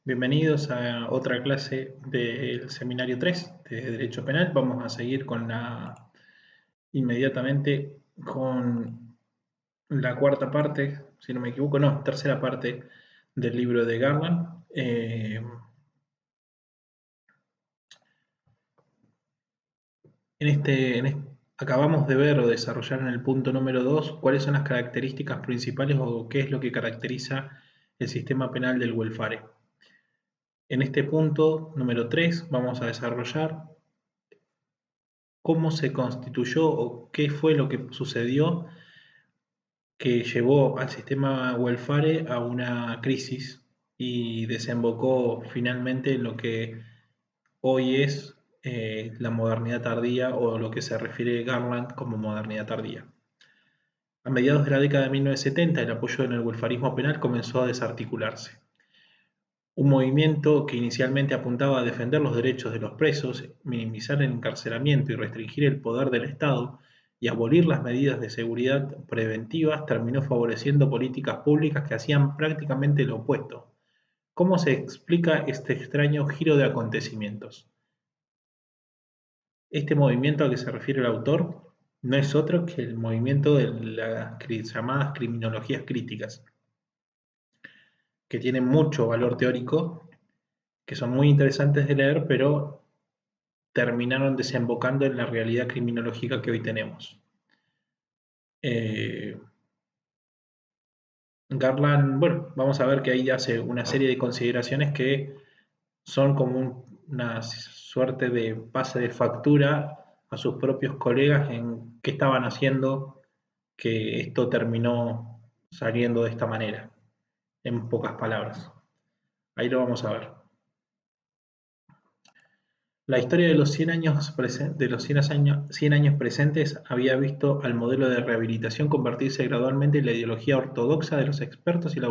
Bienvenidos a otra clase del seminario 3 de Derecho Penal. Vamos a seguir inmediatamente con la cuarta parte, si no me equivoco, no, tercera parte del libro de Garland. Acabamos de ver o desarrollar en el punto número 2 cuáles son las características principales o qué es lo que caracteriza el sistema penal del welfare. En este punto número 3 vamos a desarrollar cómo se constituyó o qué fue lo que sucedió que llevó al sistema welfare a una crisis y desembocó finalmente en lo que hoy es la modernidad tardía o lo que se refiere Garland como modernidad tardía. A mediados de la década de 1970, el apoyo en el welfarismo penal comenzó a desarticularse. Un movimiento que inicialmente apuntaba a defender los derechos de los presos, minimizar el encarcelamiento y restringir el poder del Estado y abolir las medidas de seguridad preventivas, terminó favoreciendo políticas públicas que hacían prácticamente lo opuesto. ¿Cómo se explica este extraño giro de acontecimientos? Este movimiento al que se refiere el autor no es otro que el movimiento de las llamadas criminologías críticas, que tienen mucho valor teórico, que son muy interesantes de leer, pero terminaron desembocando en la realidad criminológica que hoy tenemos. Garland, bueno, vamos a ver que ahí hace una serie de consideraciones que son como una suerte de pase de factura a sus propios colegas en qué estaban haciendo que esto terminó saliendo de esta manera, en pocas palabras. Ahí lo vamos a ver. La historia de los 100 años presentes había visto al modelo de rehabilitación convertirse gradualmente en la ideología ortodoxa de los expertos y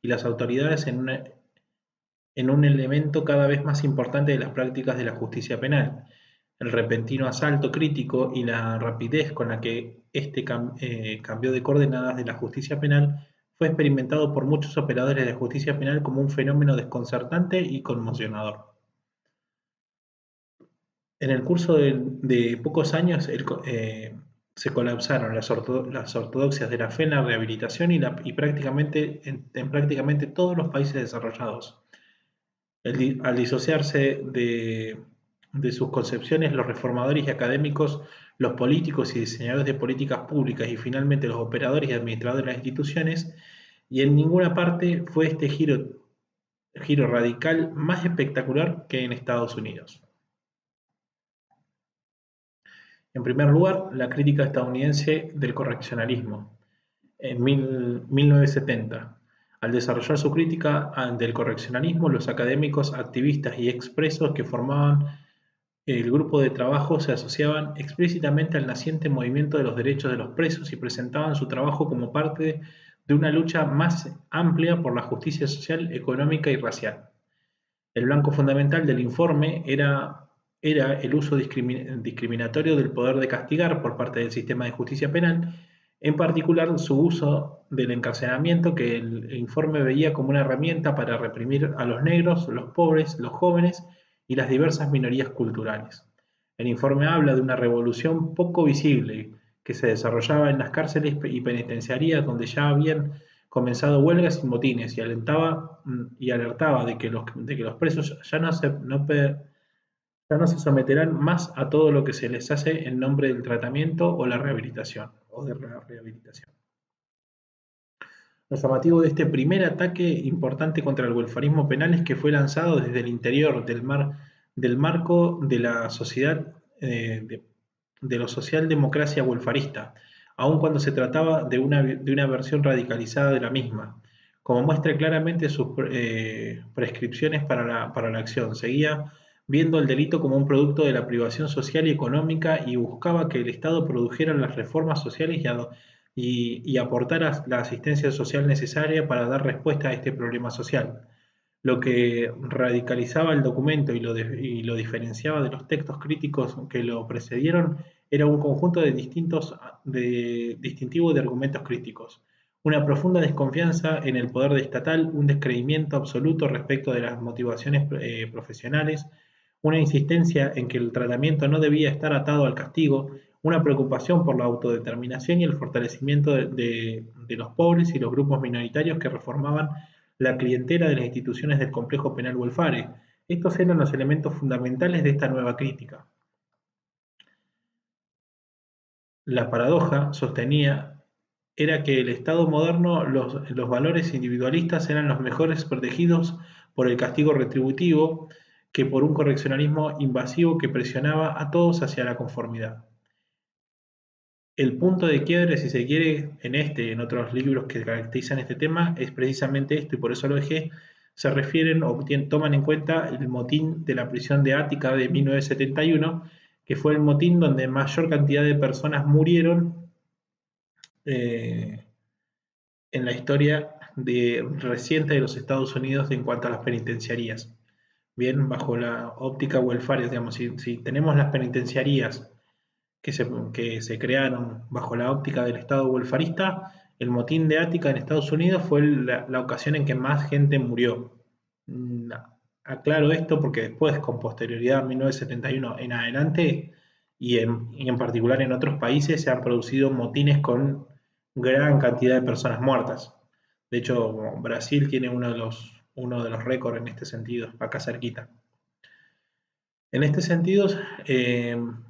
las autoridades en un elemento cada vez más importante de las prácticas de la justicia penal. El repentino asalto crítico y la rapidez con la que cambió de coordenadas de la justicia penal fue experimentado por muchos operadores de justicia penal como un fenómeno desconcertante y conmocionador. En el curso de pocos años se colapsaron las ortodoxias de la fe en la rehabilitación y prácticamente en prácticamente todos los países desarrollados. Al disociarse de sus concepciones, los reformadores y académicos, los políticos y diseñadores de políticas públicas y finalmente los operadores y administradores de las instituciones, y en ninguna parte fue este giro radical más espectacular que en Estados Unidos. En primer lugar, la crítica estadounidense del correccionalismo. En 1970, al desarrollar su crítica del correccionalismo, los académicos, activistas y expresos que formaban el grupo de trabajo se asociaban explícitamente al naciente movimiento de los derechos de los presos y presentaban su trabajo como parte de una lucha más amplia por la justicia social, económica y racial. El blanco fundamental del informe era el uso discriminatorio del poder de castigar por parte del sistema de justicia penal, en particular su uso del encarcelamiento que el informe veía como una herramienta para reprimir a los negros, los pobres, los jóvenes y las diversas minorías culturales. El informe habla de una revolución poco visible que se desarrollaba en las cárceles y penitenciarías donde ya habían comenzado huelgas y motines y alertaba de que los presos ya no se someterán más a todo lo que se les hace en nombre del tratamiento o la rehabilitación o de la rehabilitación. Lo llamativo de este primer ataque importante contra el welfarismo penal es que fue lanzado desde el interior del marco de la sociedad de la socialdemocracia welfarista, aun cuando se trataba de una versión radicalizada de la misma. Como muestra claramente sus prescripciones para la acción, seguía viendo el delito como un producto de la privación social y económica y buscaba que el Estado produjera las reformas sociales y aportara la asistencia social necesaria para dar respuesta a este problema social. Lo que radicalizaba el documento y lo diferenciaba de los textos críticos que lo precedieron era un conjunto de distintivos de argumentos críticos. una profunda desconfianza en el poder estatal, un descreimiento absoluto respecto de las motivaciones profesionales, una insistencia en que el tratamiento no debía estar atado al castigo, una preocupación por la autodeterminación y el fortalecimiento de los pobres y los grupos minoritarios que reformaban la clientela de las instituciones del complejo penal welfare. Estos eran los elementos fundamentales de esta nueva crítica. La paradoja, sostenía, era que el Estado moderno, los valores individualistas eran los mejores protegidos por el castigo retributivo que por un correccionalismo invasivo que presionaba a todos hacia la conformidad. El punto de quiebre, si se quiere, en este y en otros libros que caracterizan este tema, es precisamente esto, y por eso lo dejé, se refieren o toman en cuenta el motín de la prisión de Ática de 1971, que fue el motín donde mayor cantidad de personas murieron en la historia reciente de los Estados Unidos en cuanto a las penitenciarías. Bien, bajo la óptica welfare, digamos, si tenemos las penitenciarías que se crearon bajo la óptica del Estado welfarista, el motín de Ática en Estados Unidos fue la ocasión en que más gente murió. Aclaro esto porque después, con posterioridad a 1971 en adelante, y en particular en otros países, se han producido motines con gran cantidad de personas muertas. De hecho, Brasil tiene uno de los récords en este sentido, acá cerquita. En este sentido,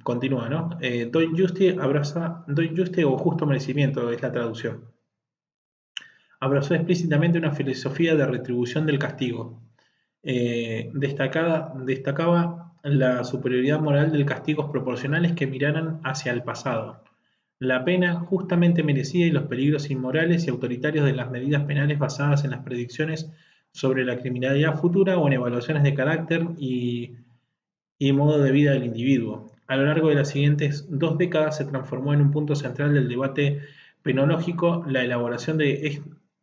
continúa, ¿no? Don Juste o justo merecimiento es la traducción. Abrazó explícitamente una filosofía de retribución del castigo. Destacaba la superioridad moral de castigos proporcionales que miraran hacia el pasado, la pena justamente merecida y los peligros inmorales y autoritarios de las medidas penales basadas en las predicciones sobre la criminalidad futura o en evaluaciones de carácter y modo de vida del individuo. A lo largo de las siguientes 2 décadas se transformó en un punto central del debate penológico la elaboración de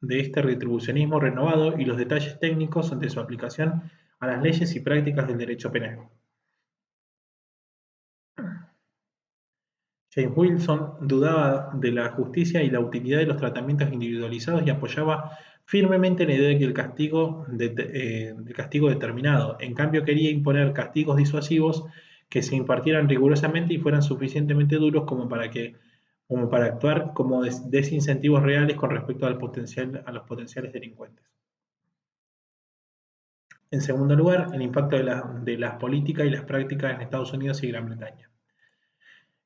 este retribucionismo renovado y los detalles técnicos de su aplicación a las leyes y prácticas del derecho penal. James Wilson dudaba de la justicia y la utilidad de los tratamientos individualizados y apoyaba firmemente la idea de que el castigo determinado. En cambio, quería imponer castigos disuasivos que se impartieran rigurosamente y fueran suficientemente duros como para actuar como desincentivos reales con respecto a los potenciales delincuentes. En segundo lugar, el impacto de las políticas y las prácticas en Estados Unidos y Gran Bretaña.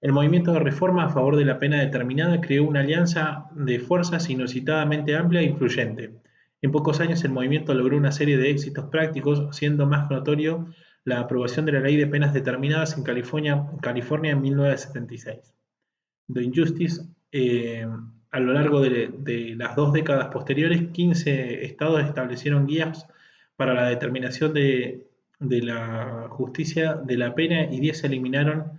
El movimiento de reforma a favor de la pena determinada creó una alianza de fuerzas inusitadamente amplia e influyente. En pocos años el movimiento logró una serie de éxitos prácticos, siendo más notorio la aprobación de la Ley de Penas Determinadas en California en 1976. The Injustice, a lo largo de las 2 décadas posteriores, 15 estados establecieron guías para la determinación de la justicia de la pena y 10 eliminaron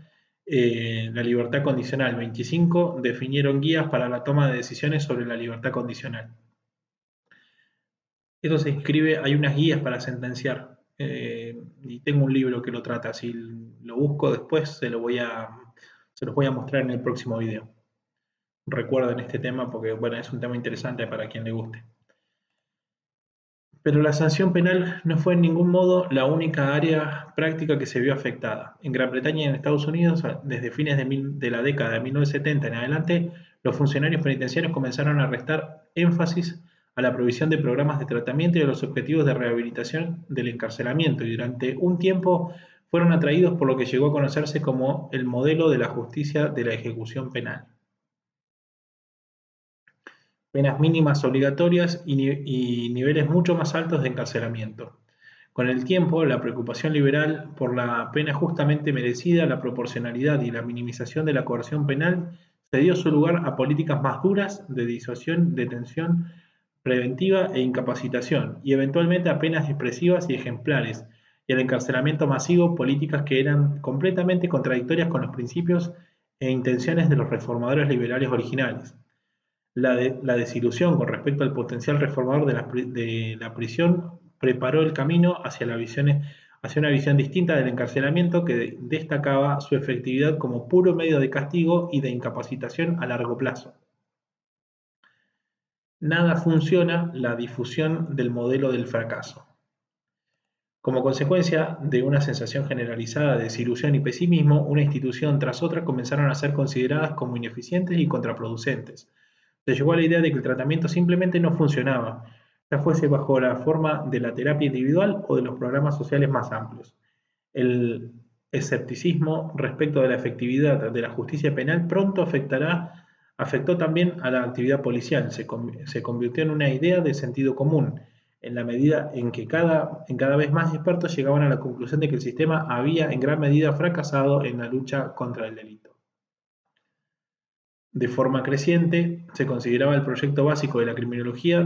la libertad condicional. 25 definieron guías para la toma de decisiones sobre la libertad condicional. Eso se inscribe, hay unas guías para sentenciar, y tengo un libro que lo trata. Si lo busco después, se los voy a mostrar en el próximo video. Recuerden este tema porque bueno, es un tema interesante para quien le guste. Pero la sanción penal no fue en ningún modo la única área práctica que se vio afectada. En Gran Bretaña y en Estados Unidos, desde fines de la década de 1970 en adelante, los funcionarios penitenciarios comenzaron a restar énfasis a la provisión de programas de tratamiento y a los objetivos de rehabilitación del encarcelamiento, y durante un tiempo fueron atraídos por lo que llegó a conocerse como el modelo de la justicia de la ejecución penal. Penas mínimas obligatorias y niveles mucho más altos de encarcelamiento. Con el tiempo, la preocupación liberal por la pena justamente merecida, la proporcionalidad y la minimización de la coerción penal cedió su lugar a políticas más duras de disuasión, detención preventiva e incapacitación, y eventualmente a penas expresivas y ejemplares, y al encarcelamiento masivo, políticas que eran completamente contradictorias con los principios e intenciones de los reformadores liberales originales. La desilusión con respecto al potencial reformador de la prisión preparó el camino hacia una visión distinta del encarcelamiento que destacaba su efectividad como puro medio de castigo y de incapacitación a largo plazo. nada funciona la difusión del modelo del fracaso. Como consecuencia de una sensación generalizada de desilusión y pesimismo, una institución tras otra comenzaron a ser consideradas como ineficientes y contraproducentes. Se llegó a la idea de que el tratamiento simplemente no funcionaba, ya fuese bajo la forma de la terapia individual o de los programas sociales más amplios. El escepticismo respecto de la efectividad de la justicia penal pronto afectó también a la actividad policial, se convirtió en una idea de sentido común, en la medida en que cada vez más expertos llegaban a la conclusión de que el sistema había en gran medida fracasado en la lucha contra el delito. De forma creciente, se consideraba el proyecto básico de la criminología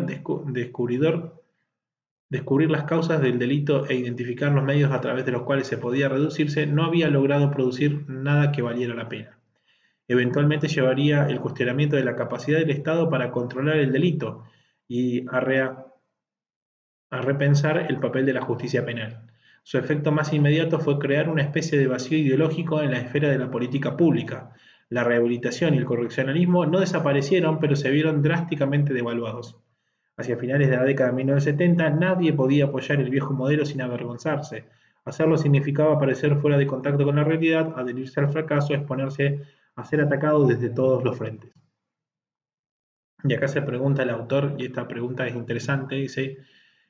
descubrir las causas del delito e identificar los medios a través de los cuales se podía reducirse, no había logrado producir nada que valiera la pena. Eventualmente llevaría el cuestionamiento de la capacidad del Estado para controlar el delito y a repensar el papel de la justicia penal. Su efecto más inmediato fue crear una especie de vacío ideológico en la esfera de la política pública. La rehabilitación y el correccionalismo no desaparecieron, pero se vieron drásticamente devaluados. Hacia finales de la década de 1970, nadie podía apoyar el viejo modelo sin avergonzarse. Hacerlo significaba aparecer fuera de contacto con la realidad, adherirse al fracaso, exponerse a ser atacado desde todos los frentes. Y acá se pregunta el autor, y esta pregunta es interesante, dice,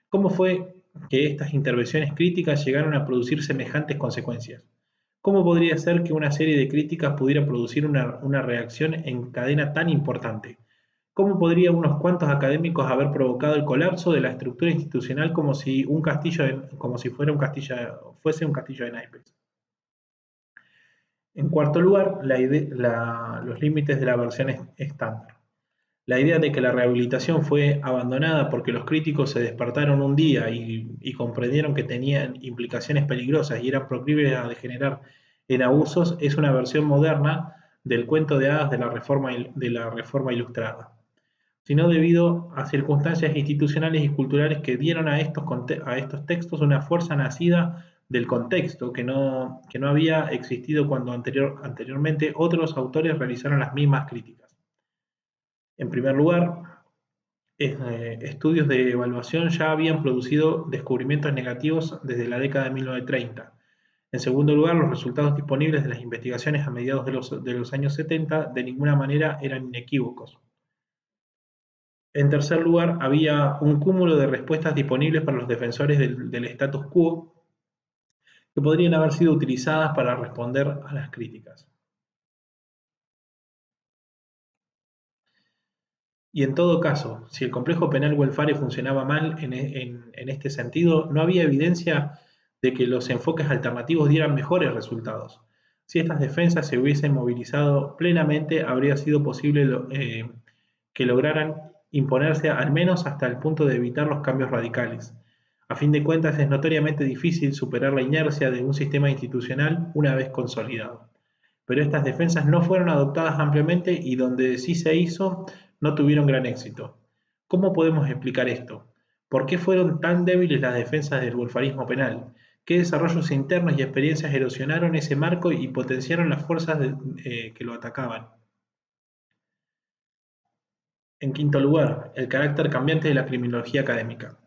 ¿cómo fue que estas intervenciones críticas llegaron a producir semejantes consecuencias? ¿Cómo podría ser que una serie de críticas pudiera producir una reacción en cadena tan importante? ¿Cómo podría unos cuantos académicos haber provocado el colapso de la estructura institucional como si fuese un castillo de naipes? En cuarto lugar, los límites de la versión estándar. La idea de que la rehabilitación fue abandonada porque los críticos se despertaron un día y comprendieron que tenían implicaciones peligrosas y eran proclives a degenerar en abusos es una versión moderna del cuento de hadas de la reforma ilustrada, sino debido a circunstancias institucionales y culturales que dieron a estos textos una fuerza nacida del contexto que no había existido cuando anteriormente otros autores realizaron las mismas críticas. En primer lugar, estudios de evaluación ya habían producido descubrimientos negativos desde la década de 1930. En segundo lugar, los resultados disponibles de las investigaciones a mediados de los años 70 de ninguna manera eran inequívocos. En tercer lugar, había un cúmulo de respuestas disponibles para los defensores del status quo que podrían haber sido utilizadas para responder a las críticas. Y en todo caso, si el complejo penal welfare funcionaba mal en este sentido, no había evidencia de que los enfoques alternativos dieran mejores resultados. Si estas defensas se hubiesen movilizado plenamente, habría sido posible que lograran imponerse al menos hasta el punto de evitar los cambios radicales. A fin de cuentas, es notoriamente difícil superar la inercia de un sistema institucional una vez consolidado. Pero estas defensas no fueron adoptadas ampliamente y donde sí se hizo, no tuvieron gran éxito. ¿Cómo podemos explicar esto? ¿Por qué fueron tan débiles las defensas del welfarismo penal? ¿Qué desarrollos internos y experiencias erosionaron ese marco y potenciaron las fuerzas que lo atacaban? En quinto lugar, el carácter cambiante de la criminología académica.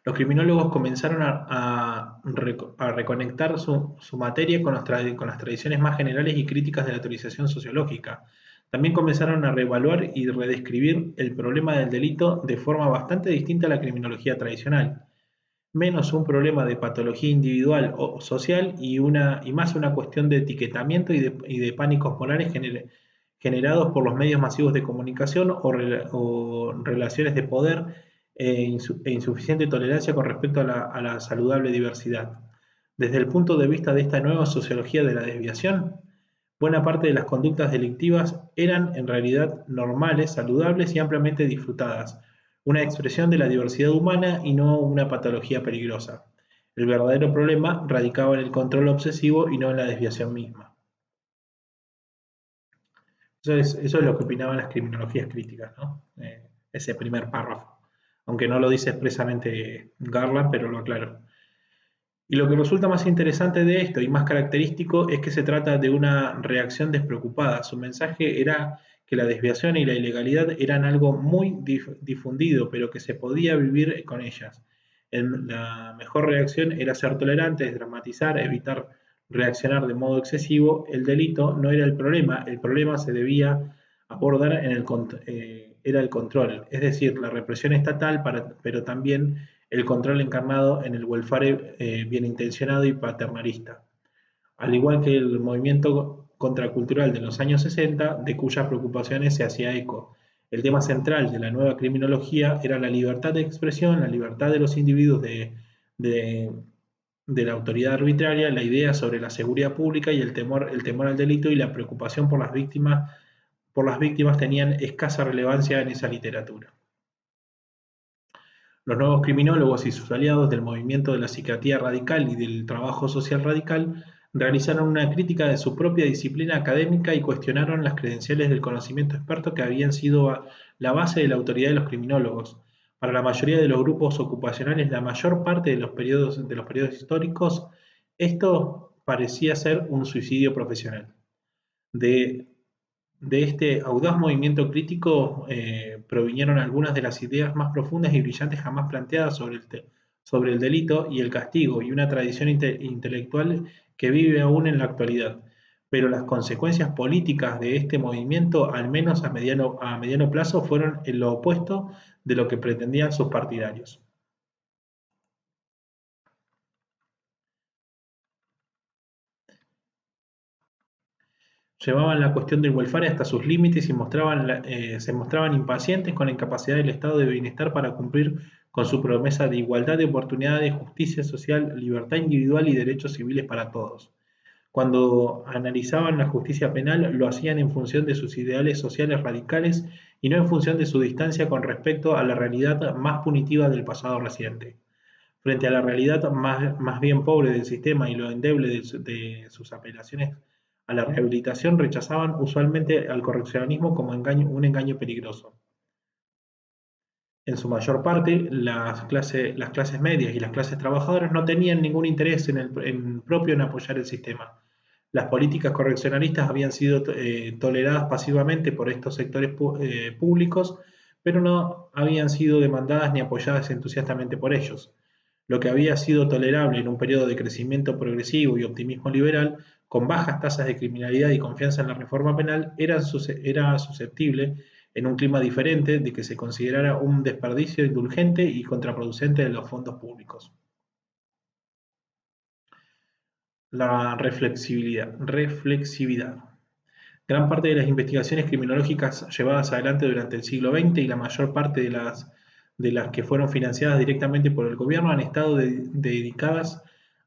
Los criminólogos comenzaron a reconectar su materia con las tradiciones más generales y críticas de la teorización sociológica. También comenzaron a reevaluar y redescribir el problema del delito de forma bastante distinta a la criminología tradicional, menos un problema de patología individual o social y más una cuestión de etiquetamiento y de pánicos morales generados por los medios masivos de comunicación o relaciones de poder e insuficiente tolerancia con respecto a la saludable diversidad. Desde el punto de vista de esta nueva sociología de la desviación, buena parte de las conductas delictivas eran en realidad normales, saludables y ampliamente disfrutadas, una expresión de la diversidad humana y no una patología peligrosa. El verdadero problema radicaba en el control obsesivo y no en la desviación misma. Eso es lo que opinaban las criminologías críticas, ¿no? Ese primer párrafo. Aunque no lo dice expresamente Garland, pero lo aclaró. Y lo que resulta más interesante de esto y más característico es que se trata de una reacción despreocupada. Su mensaje era que la desviación y la ilegalidad eran algo muy difundido, pero que se podía vivir con ellas. La mejor reacción era ser tolerante, desdramatizar, evitar reaccionar de modo excesivo. El delito no era el problema se debía abordar era el control, es decir, la represión estatal, pero también el control encarnado en el welfare bien intencionado y paternalista, al igual que el movimiento contracultural de los años 60, de cuyas preocupaciones se hacía eco. El tema central de la nueva criminología era la libertad de expresión, la libertad de los individuos de, de la autoridad arbitraria, la idea sobre la seguridad pública y el temor al delito y la preocupación por las víctimas tenían escasa relevancia en esa literatura. Los nuevos criminólogos y sus aliados del movimiento de la psiquiatría radical y del trabajo social radical realizaron una crítica de su propia disciplina académica y cuestionaron las credenciales del conocimiento experto que habían sido la base de la autoridad de los criminólogos. Para la mayoría de los grupos ocupacionales, la mayor parte de los periodos históricos, esto parecía ser un suicidio profesional. De de este audaz movimiento crítico provinieron algunas de las ideas más profundas y brillantes jamás planteadas sobre el delito y el castigo, y una tradición intelectual que vive aún en la actualidad. Pero las consecuencias políticas de este movimiento, al menos a mediano plazo, fueron en lo opuesto de lo que pretendían sus partidarios. Llevaban la cuestión del welfare hasta sus límites y se mostraban impacientes con la incapacidad del estado de bienestar para cumplir con su promesa de igualdad de oportunidades, justicia social, libertad individual y derechos civiles para todos. Cuando analizaban la justicia penal, lo hacían en función de sus ideales sociales radicales y no en función de su distancia con respecto a la realidad más punitiva del pasado reciente. Frente a la realidad más bien pobre del sistema y lo endeble de sus apelaciones a la rehabilitación, rechazaban usualmente al correccionalismo como un engaño peligroso. En su mayor parte, las clases medias y las clases trabajadoras no tenían ningún interés propio en apoyar el sistema. Las políticas correccionalistas habían sido toleradas pasivamente por estos sectores públicos, pero no habían sido demandadas ni apoyadas entusiastamente por ellos. Lo que había sido tolerable en un periodo de crecimiento progresivo y optimismo liberal, con bajas tasas de criminalidad y confianza en la reforma penal, era susceptible, en un clima diferente, de que se considerara un desperdicio indulgente y contraproducente de los fondos públicos. La reflexividad. Gran parte de las investigaciones criminológicas llevadas adelante durante el siglo XX y la mayor parte de las que fueron financiadas directamente por el gobierno han estado dedicadas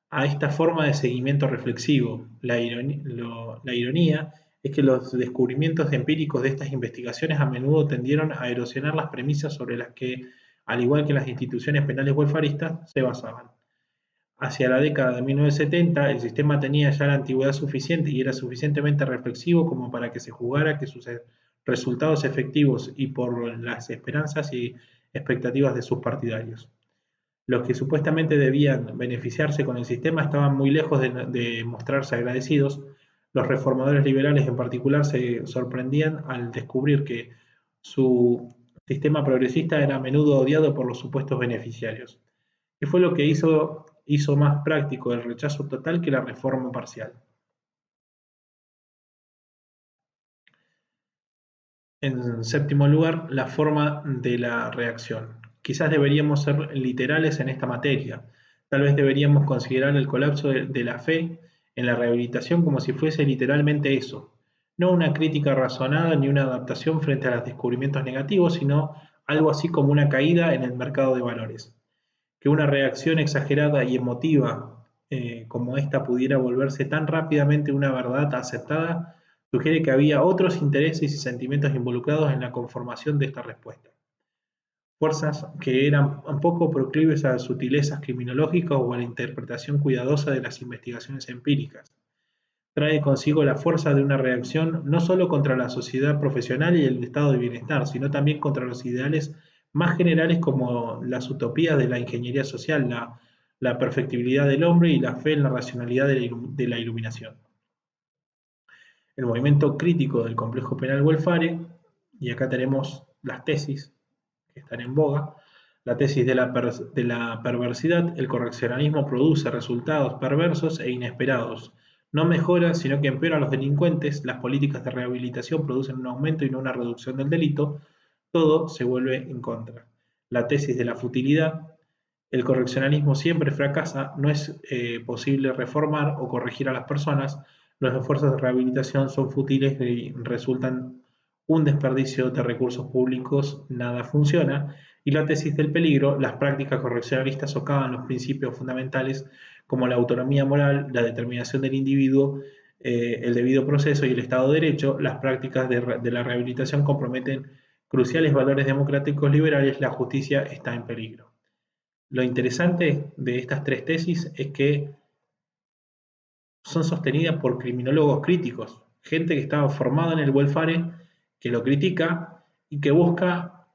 a esta forma de seguimiento reflexivo. La ironía es que los descubrimientos empíricos de estas investigaciones a menudo tendieron a erosionar las premisas sobre las que, al igual que las instituciones penales welfaristas, se basaban. Hacia la década de 1970, el sistema tenía ya la antigüedad suficiente y era suficientemente reflexivo como para que se jugara que sus resultados efectivos y por las esperanzas y expectativas de sus partidarios. Los que supuestamente debían beneficiarse con el sistema estaban muy lejos de mostrarse agradecidos. Los reformadores liberales en particular se sorprendían al descubrir que su sistema progresista era a menudo odiado por los supuestos beneficiarios. ¿Qué fue lo que hizo más práctico el rechazo total que la reforma parcial? En séptimo lugar, la forma de la reacción. Quizás deberíamos ser literales en esta materia. Tal vez deberíamos considerar el colapso de la fe en la rehabilitación como si fuese literalmente eso. No una crítica razonada ni una adaptación frente a los descubrimientos negativos, sino algo así como una caída en el mercado de valores. Que una reacción exagerada y emotiva como esta pudiera volverse tan rápidamente una verdad aceptada, sugiere que había otros intereses y sentimientos involucrados en la conformación de esta respuesta. Fuerzas que eran un poco proclives a sutilezas criminológicas o a la interpretación cuidadosa de las investigaciones empíricas. Trae consigo la fuerza de una reacción no solo contra la sociedad profesional y el estado de bienestar, sino también contra los ideales más generales como las utopías de la ingeniería social, la perfectibilidad del hombre y la fe en la racionalidad de la iluminación. el movimiento crítico del complejo penal welfare, y acá tenemos las tesis que están en boga. La tesis de la perversidad: el correccionalismo produce resultados perversos e inesperados. No mejora, sino que empeora a los delincuentes. Las políticas de rehabilitación producen un aumento y no una reducción del delito. Todo se vuelve en contra. La tesis de la futilidad: el correccionalismo siempre fracasa. No es posible reformar o corregir a las personas. Los esfuerzos de rehabilitación son fútiles y resultan un desperdicio de recursos públicos. Nada funciona. Y la tesis del peligro: las prácticas correccionalistas socavan los principios fundamentales como la autonomía moral, la determinación del individuo, el debido proceso y el Estado de Derecho. Las prácticas de la rehabilitación comprometen cruciales valores democráticos liberales. La justicia está en peligro. Lo interesante de estas tres tesis es que son sostenidas por criminólogos críticos, gente que estaba formada en el welfare, que lo critica y que busca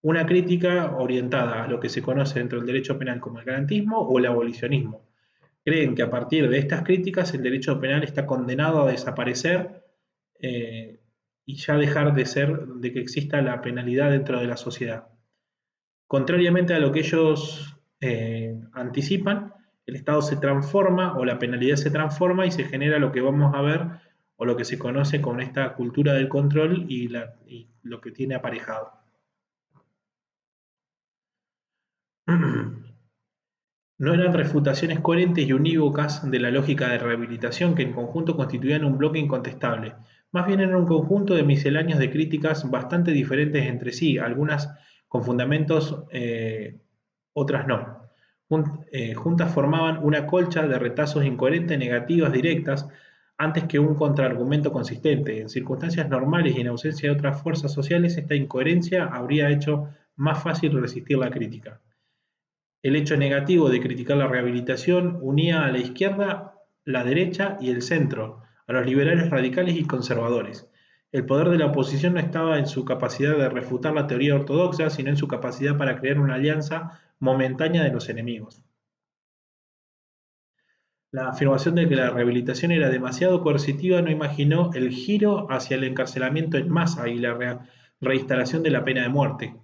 una crítica orientada a lo que se conoce dentro del derecho penal como el garantismo o el abolicionismo. Creen que a partir de estas críticas el derecho penal está condenado a desaparecer y ya dejar de ser, de que exista la penalidad dentro de la sociedad. Contrariamente a lo que ellos anticipan, el Estado se transforma o la penalidad se transforma y se genera lo que vamos a ver o lo que se conoce con esta cultura del control y lo que tiene aparejado. No eran refutaciones coherentes y unívocas de la lógica de rehabilitación que en conjunto constituían un bloque incontestable. Más bien era un conjunto de misceláneos de críticas bastante diferentes entre sí, algunas con fundamentos, otras no. Juntas formaban una colcha de retazos incoherentes, negativas, directas, antes que un contraargumento consistente. En circunstancias normales y en ausencia de otras fuerzas sociales, esta incoherencia habría hecho más fácil resistir la crítica. El hecho negativo de criticar la rehabilitación unía a la izquierda, la derecha y el centro, a los liberales radicales y conservadores. El poder de la oposición no estaba en su capacidad de refutar la teoría ortodoxa, sino en su capacidad para crear una alianza momentánea de los enemigos. La afirmación de que la rehabilitación era demasiado coercitiva no imaginó el giro hacia el encarcelamiento en masa y la reinstalación de la pena de muerte.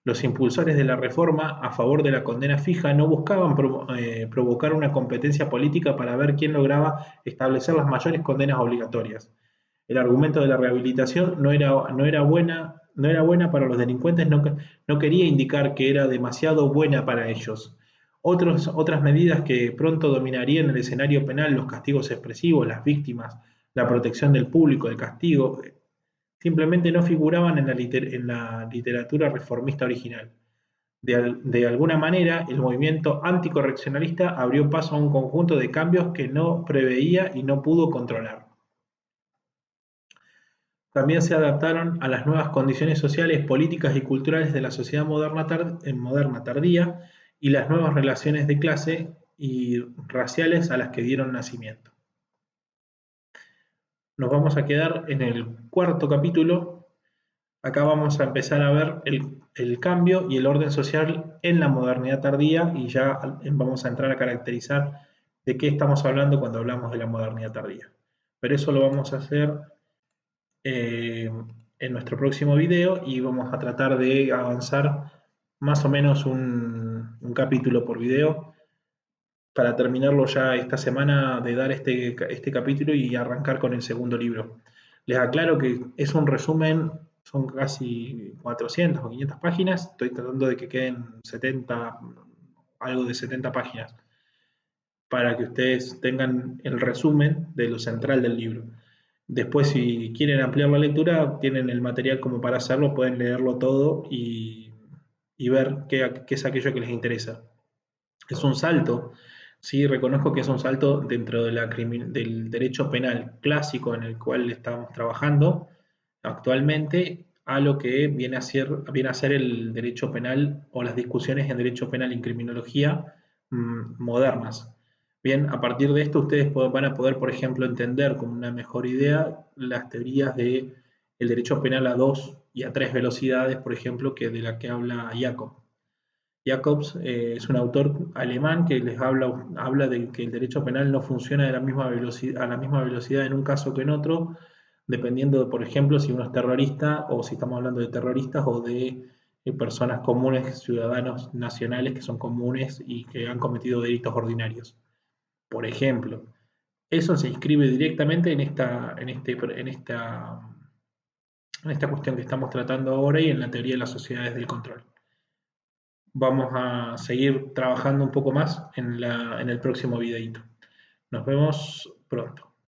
Los impulsores de la reforma a favor de la condena fija no buscaban provocar una competencia política para ver quién lograba establecer las mayores condenas obligatorias. El argumento de la rehabilitación no era buena para los delincuentes, no quería indicar que era demasiado buena para ellos. Otras medidas que pronto dominarían el escenario penal: los castigos expresivos, las víctimas, la protección del público, el castigo, simplemente no figuraban en la literatura reformista original. De alguna manera, el movimiento anticorreccionalista abrió paso a un conjunto de cambios que no preveía y no pudo controlar. También se adaptaron a las nuevas condiciones sociales, políticas y culturales de la sociedad moderna tardía y las nuevas relaciones de clase y raciales a las que dieron nacimiento. Nos vamos a quedar en el cuarto capítulo. Acá vamos a empezar a ver el cambio y el orden social en la modernidad tardía y ya vamos a entrar a caracterizar de qué estamos hablando cuando hablamos de la modernidad tardía. Pero eso lo vamos a hacer en nuestro próximo video y vamos a tratar de avanzar más o menos un capítulo por video para terminarlo ya esta semana, de dar este capítulo y arrancar con el segundo libro. Les aclaro que es un resumen, son casi 400 o 500 páginas, estoy tratando de que queden 70, algo de 70 páginas, para que ustedes tengan el resumen de lo central del libro. Después, si quieren ampliar la lectura, tienen el material como para hacerlo, pueden leerlo todo y ver qué es aquello que les interesa. Es un salto, sí, reconozco que es un salto dentro del derecho penal clásico en el cual estamos trabajando actualmente a lo que viene a ser el derecho penal o las discusiones en derecho penal y en criminología modernas. Bien, a partir de esto ustedes van a poder, por ejemplo, entender con una mejor idea las teorías del derecho penal a dos y a tres velocidades, por ejemplo, que de la que habla Jacob. Jacobs es un autor alemán que les habla de que el derecho penal no funciona a la misma velocidad en un caso que en otro, dependiendo, por ejemplo, si uno es terrorista o si estamos hablando de terroristas o de personas comunes, ciudadanos nacionales que son comunes y que han cometido delitos ordinarios. Por ejemplo, eso se inscribe directamente en esta cuestión que estamos tratando ahora y en la teoría de las sociedades del control. Vamos a seguir trabajando un poco más en el próximo videito. Nos vemos pronto.